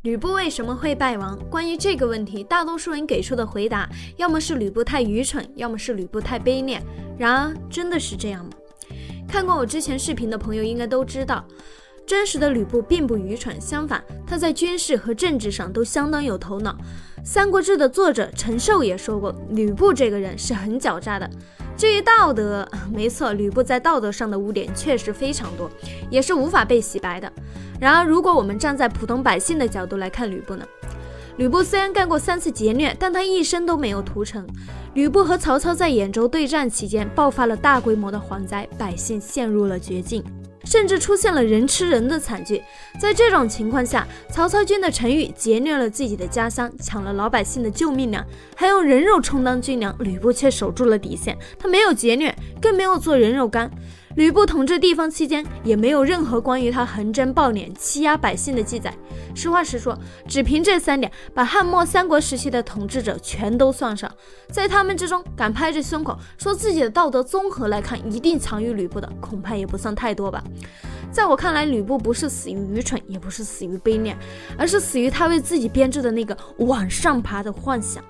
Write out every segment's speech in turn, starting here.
吕布为什么会败亡？关于这个问题，大多数人给出的回答，要么是吕布太愚蠢，要么是吕布太卑劣。然而，真的是这样吗？看过我之前视频的朋友应该都知道，真实的吕布并不愚蠢，相反，他在军事和政治上都相当有头脑。《三国志》的作者陈寿也说过，吕布这个人是很狡诈的。至于道德，没错，吕布在道德上的污点确实非常多，也是无法被洗白的。然而，如果我们站在普通百姓的角度来看吕布呢？吕布虽然干过3次劫掠，但他一生都没有屠城。吕布和曹操在兖州对战期间，爆发了大规模的蝗灾，百姓陷入了绝境，甚至出现了人吃人的惨剧。在这种情况下，曹操军的陈馀劫掠了自己的家乡，抢了老百姓的救命粮，还用人肉充当军粮。吕布却守住了底线，他没有劫掠，更没有做人肉干。吕布统治地方期间，也没有任何关于他横征暴敛、欺压百姓的记载。实话实说，只凭这3点，把汉末三国时期的统治者全都算上。在他们之中，敢拍着胸口说自己的道德综合来看一定强于吕布的，恐怕也不算太多吧。在我看来，吕布不是死于愚蠢，也不是死于卑劣，而是死于他为自己编织的那个往上爬的幻想。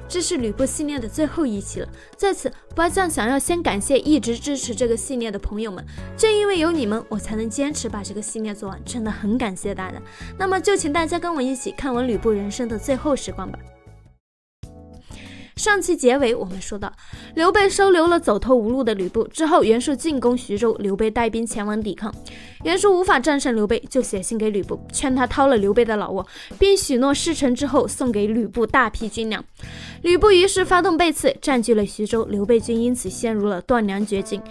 这是吕布系列的最后一期了，在此不二酱想要先感谢一直支持这个系列的朋友们，正因为有你们，我才能坚持把这个系列做完，真的很感谢大家。那么就请大家跟我一起看完吕布人生的最后时光吧。上期结尾我们说到，刘备收留了走投无路的吕布之后，袁术进攻徐州，刘备带兵前往抵抗。袁术无法战胜刘备，就写信给吕布，劝他掏了刘备的老窝，并许诺事成之后送给吕布大批军粮。吕布于是发动背刺，占据了徐州，刘备军因此陷入了断粮绝境。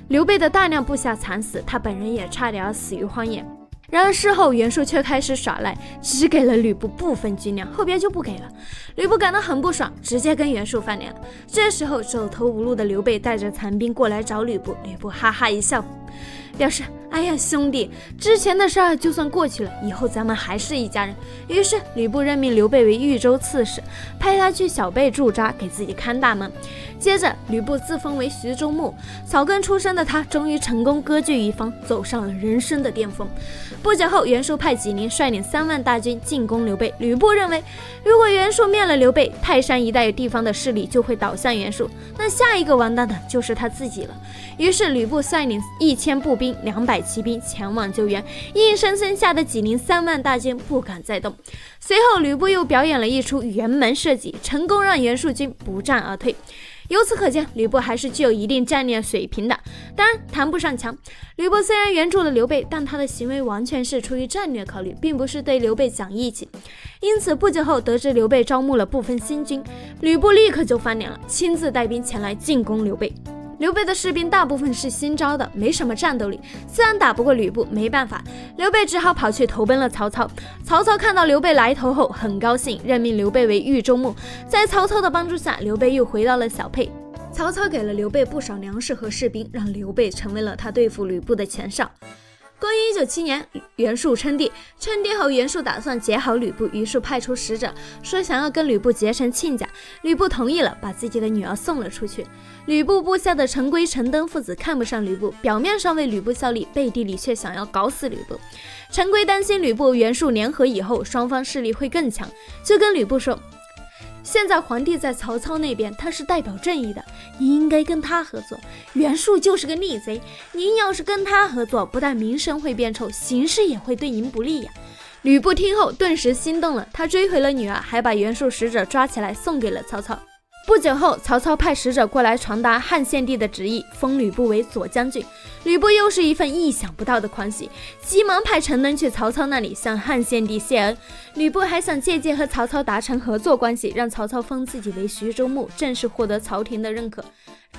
刘备的大量部下惨死，他本人也差点死于荒野。然而事后袁术却开始耍赖，只给了吕布部分军粮，后边就不给了。吕布感到很不爽，直接跟袁术翻脸了。这时候走投无路的刘备带着残兵过来找吕布，吕布哈哈一笑，表示哎呀兄弟，之前的事儿就算过去了，以后咱们还是一家人。于是吕布任命刘备为豫州刺史，派他去小辈驻扎，给自己看大门。接着吕布自封为徐州牧，草根出身的他终于成功割据一方，走上了人生的巅峰。不久后，袁术派纪灵率领3万大军进攻刘备。吕布认为，如果袁术灭了刘备，泰山一带地方的势力就会倒向袁术，那下一个完蛋的就是他自己了。于是吕布率领1000步兵、200骑兵前往救援，硬生生吓得纪灵3万大军不敢再动。随后吕布又表演了一出辕门射戟，成功让袁术军不战而退。由此可见，吕布还是具有一定战略水平的，当然谈不上强。吕布虽然援助了刘备，但他的行为完全是出于战略考虑，并不是对刘备讲义气。因此不久后得知刘备招募了部分新军，吕布立刻就翻脸了，亲自带兵前来进攻刘备。刘备的士兵大部分是新招的，没什么战斗力，虽然打不过吕布，没办法，刘备只好跑去投奔了曹操。曹操看到刘备来投后很高兴，任命刘备为豫州牧。在曹操的帮助下，刘备又回到了小沛。曹操给了刘备不少粮食和士兵，让刘备成为了他对付吕布的前哨。公元197年，袁术称帝后，袁术打算结好吕布，于是派出使者说想要跟吕布结成亲家。吕布同意了，把自己的女儿送了出去。吕布部下的陈规、陈登父子看不上吕布，表面上为吕布效力，背地里却想要搞死吕布。陈规担心吕布、袁术联合以后，双方势力会更强，就跟吕布说，现在皇帝在曹操那边，他是代表正义的，你应该跟他合作。袁术就是个逆贼，您要是跟他合作，不但名声会变臭，形势也会对您不利呀。吕布听后顿时心动了，他追回了女儿，还把袁术使者抓起来送给了曹操。不久后，曹操派使者过来传达汉献帝的旨意，封吕布为左将军。吕布又是一份意想不到的欢喜，急忙派陈登去曹操那里向汉献帝谢恩。吕布还想借机和曹操达成合作关系，让曹操封自己为徐州牧，正式获得朝廷的认可。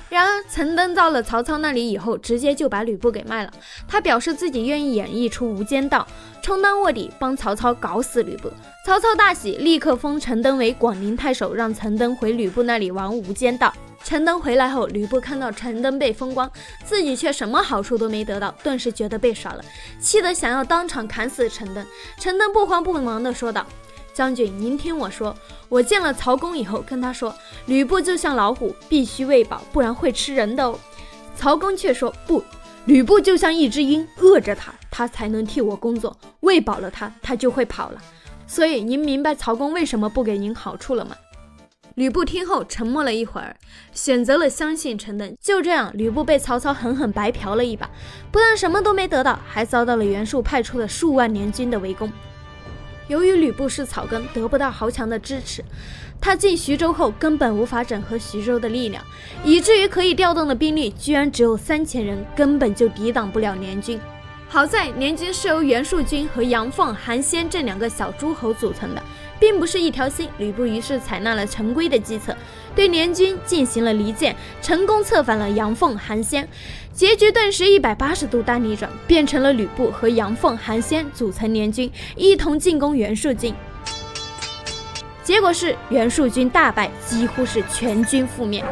然而陈登到了曹操那里以后，直接就把吕布给卖了。他表示自己愿意演绎出无间道，充当卧底，帮曹操搞死吕布。曹操大喜，立刻封陈登为广陵太守，让陈登回吕布那里玩无间道。陈登回来后，吕布看到陈登被封光，自己却什么好处都没得到，顿时觉得被耍了，气得想要当场砍死陈登。陈登不慌不忙地说道，将军，您听我说，我见了曹公以后跟他说，吕布就像老虎，必须喂饱，不然会吃人的哦。曹公却说不，吕布就像一只鹰，饿着他。他才能替我工作，喂饱了他，他就会跑了。所以您明白曹公为什么不给您好处了吗？吕布听后沉默了一会儿，选择了相信陈登。就这样，吕布被曹操狠狠白嫖了一把，不但什么都没得到，还遭到了袁术派出的数万联军的围攻。由于吕布是草根，得不到豪强的支持，他进徐州后根本无法整合徐州的力量，以至于可以调动的兵力居然只有3000人，根本就抵挡不了联军。好在联军是由袁术军和杨凤、韩先这2个小诸侯组成的，并不是一条心。吕布于是采纳了陈规的计策，对联军进行了离间，成功策反了杨凤、韩先，结局顿时180度大逆转，变成了吕布和杨凤、韩先组成联军，一同进攻袁术军。结果是袁术军大败，几乎是全军覆灭。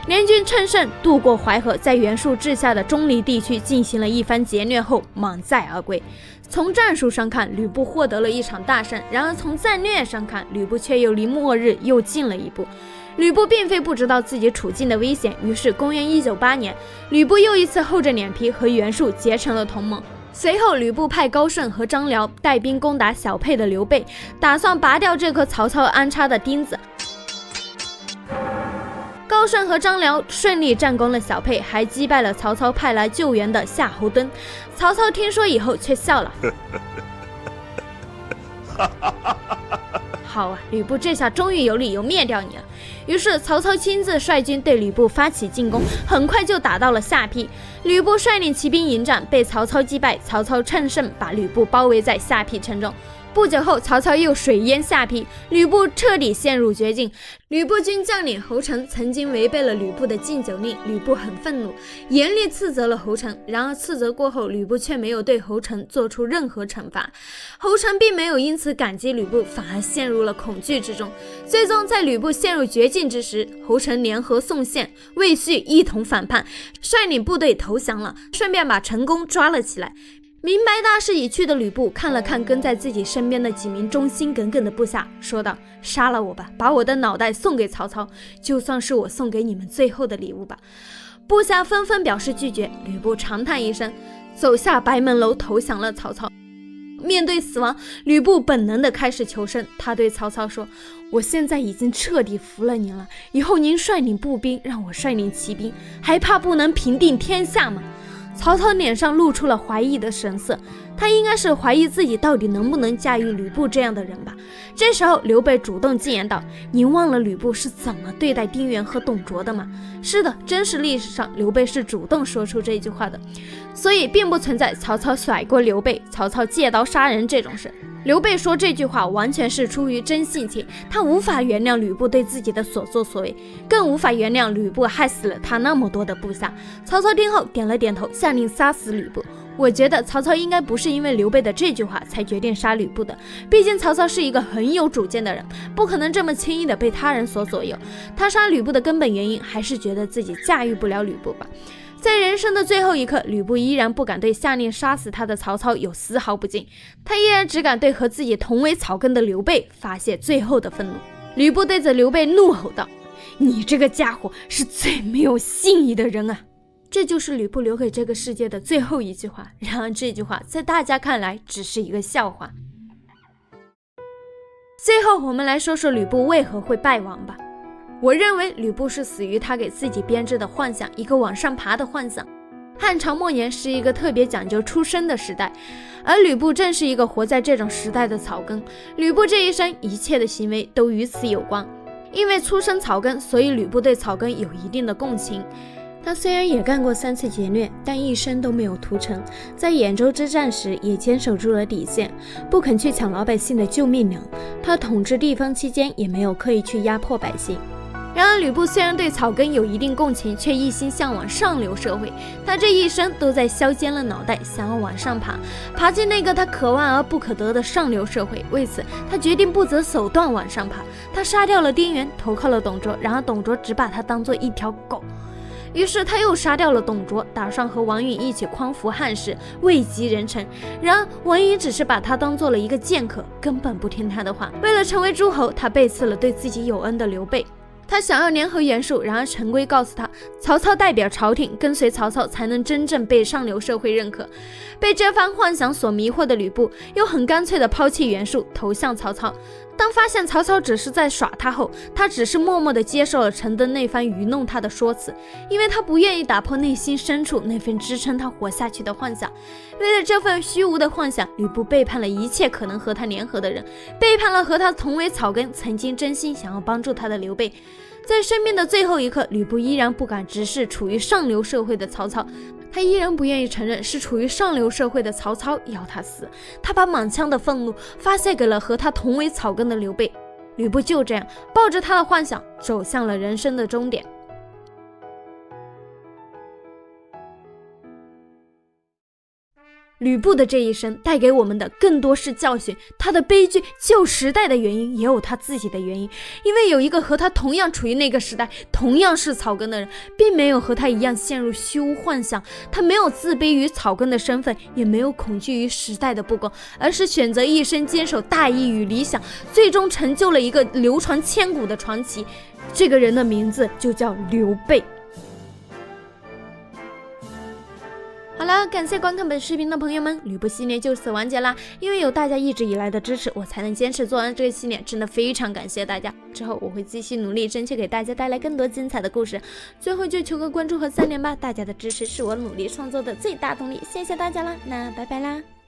联军乘胜渡过淮河，在袁术治下的钟离地区进行了一番劫掠后满载而归。从战术上看，吕布获得了一场大胜，然而从战略上看，吕布却又离末日又近了一步。吕布并非不知道自己处境的危险，于是公元198年，吕布又一次厚着脸皮和袁术结成了同盟。随后，吕布派高顺和张辽带兵攻打小沛的刘备，打算拔掉这颗曹操安插的钉子。高顺和张辽顺利战攻了小沛，还击败了曹操派来救援的夏侯惇。曹操听说以后却笑了。好啊，吕布这下终于有理由灭掉你了。于是曹操亲自率军对吕布发起进攻，很快就打到了下邳。吕布率领骑兵迎战，被曹操击败。曹操乘胜把吕布包围在下邳城中。不久后，曹操又水淹下邳，吕布彻底陷入绝境。吕布军将领侯成曾经违背了吕布的禁酒令，吕布很愤怒，严厉斥责了侯成。然而斥责过后，吕布却没有对侯成做出任何惩罚。侯成并没有因此感激吕布，反而陷入了恐惧之中。最终在吕布陷入绝境之时，侯成联合宋宪、魏续一同反叛，率领部队投降了，顺便把陈宫抓了起来。明白大势已去的吕布看了看跟在自己身边的几名忠心耿耿的部下，说道：杀了我吧，把我的脑袋送给曹操，就算是我送给你们最后的礼物吧。部下纷纷表示拒绝，吕布长叹一声，走下白门楼投降了曹操。面对死亡，吕布本能地开始求生，他对曹操说：我现在已经彻底服了您了，以后您率领步兵，让我率领骑兵，还怕不能平定天下吗？曹操脸上露出了怀疑的神色，他应该是怀疑自己到底能不能驾驭吕布这样的人吧。这时候刘备主动进言道：您忘了吕布是怎么对待丁原和董卓的吗？是的，真实历史上刘备是主动说出这句话的，所以并不存在曹操甩过刘备、曹操借刀杀人这种事。刘备说这句话完全是出于真性情，他无法原谅吕布对自己的所作所为，更无法原谅吕布害死了他那么多的部下。曹操听后点了点头，下令杀死吕布。我觉得曹操应该不是因为刘备的这句话才决定杀吕布的，毕竟曹操是一个很有主见的人，不可能这么轻易的被他人所左右。他杀吕布的根本原因还是觉得自己驾驭不了吕布吧。在人生的最后一刻，吕布依然不敢对下令杀死他的曹操有丝毫不敬，他依然只敢对和自己同为草根的刘备发泄最后的愤怒。吕布对着刘备怒吼道：你这个家伙是最没有信义的人啊！这就是吕布留给这个世界的最后一句话，然而这句话在大家看来只是一个笑话。最后我们来说说吕布为何会败亡吧。我认为吕布是死于他给自己编织的幻想，一个往上爬的幻想。汉朝末年是一个特别讲究出身的时代，而吕布正是一个活在这种时代的草根。吕布这一生一切的行为都与此有关，因为出身草根，所以吕布对草根有一定的共情。他虽然也干过3次劫掠，但一生都没有屠城，在兖州之战时也坚守住了底线，不肯去抢老百姓的救命粮。他统治地方期间也没有刻意去压迫百姓。然而吕布虽然对草根有一定共情，却一心向往上流社会。他这一生都在削尖了脑袋，想要往上爬，爬进那个他可望而不可得的上流社会。为此他决定不择手段往上爬。他杀掉了丁原，投靠了董卓，然而董卓只把他当作一条狗。于是他又杀掉了董卓，打算和王允一起匡扶汉室，位极人臣。然而王允只是把他当做了一个剑客，根本不听他的话。为了成为诸侯，他背刺了对自己有恩的刘备。他想要联合袁术，然而陈规告诉他，曹操代表朝廷，跟随曹操才能真正被上流社会认可。被这番幻想所迷惑的吕布，又很干脆地抛弃袁术，投向曹操。当发现曹操只是在耍他后，他只是默默地接受了陈登那番愚弄他的说辞，因为他不愿意打破内心深处那份支撑他活下去的幻想。为了这份虚无的幻想，吕布背叛了一切可能和他联合的人，背叛了和他同为草根、曾经真心想要帮助他的刘备。在生命的最后一刻，吕布依然不敢直视处于上流社会的曹操，他依然不愿意承认是处于上流社会的曹操要他死，他把满腔的愤怒发泄给了和他同为草根的刘备。吕布就这样抱着他的幻想走向了人生的终点。吕布的这一生带给我们的更多是教训，他的悲剧既有时代的原因，也有他自己的原因。因为有一个和他同样处于那个时代，同样是草根的人，并没有和他一样陷入虚无幻想，他没有自卑于草根的身份，也没有恐惧于时代的不公，而是选择一生坚守大义与理想，最终成就了一个流传千古的传奇。这个人的名字就叫刘备。好了，感谢观看本视频的朋友们，吕布系列就此完结啦。因为有大家一直以来的支持，我才能坚持做完这个系列，真的非常感谢大家。之后我会继续努力，争取给大家带来更多精彩的故事。最后就求个关注和3连吧，大家的支持是我努力创作的最大动力，谢谢大家啦，那拜拜啦。